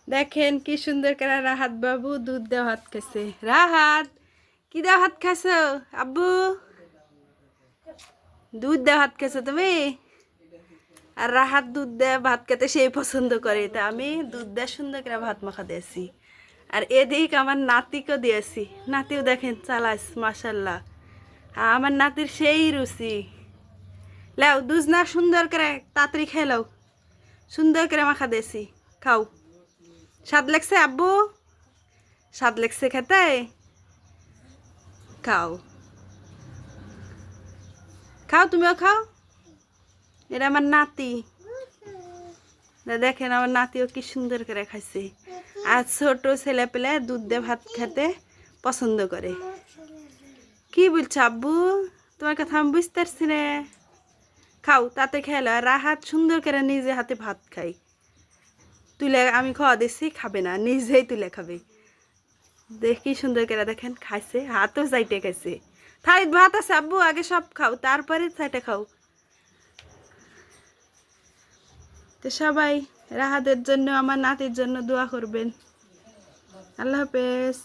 দেখেন কি সুন্দর করে রাহাত বাবু দুধ দেওয়া ভাত খাইছে। রাহাত কি দেওয়া ভাত খাইছো? আব্বু দুধ দেওয়া ভাত খাইছো তুমি? আর রাহাত দুধ দেয়া ভাত খেতে সেই পছন্দ করে, তা আমি দুধ দেওয়া সুন্দর করে ভাত মাখা দিয়েছি। আর এদিক আমার নাতিকেও দিয়েছি, নাতিও দেখেন চালাস মাশাল্লাহ। আমার নাতির সেই রুচি। লাও দুধ না সুন্দর করে তাড়াতাড়ি খেয়ে লাও, সুন্দর করে মাখা দিয়েছি, খাও। স্বাদ লাগছে আব্বু? স্বাদ লাগছে খেতে? খাও খাও, তুমিও খাও। এটা আমার নাতি, দেখেন আমার নাতিও কি সুন্দর করে খাইছে। আর ছোট ছেলে পেলে দুধ দিয়ে ভাত খেতে পছন্দ করে। কি বলছো আব্বু? তোমার কথা আমি বুঝতে পারছি না। খাও তাতে খেলো। আর রাহাত সুন্দর করে নিজে হাতে ভাত খাই, তুলে আমি খাওয়া দিচ্ছি, খাবে না, নিজেই তুলে খাবে। দেখি সুন্দর করে দেখেন খাইছে, হাতও চাইটে খাইছে। থালিত ভাত আছে আব্বু, আগে সব খাও তারপরে চাইটে খাও। তো সবাই রাহাতের জন্য, আমার নাতির জন্য দোয়া করবেন। আল্লাহ হাফেজ।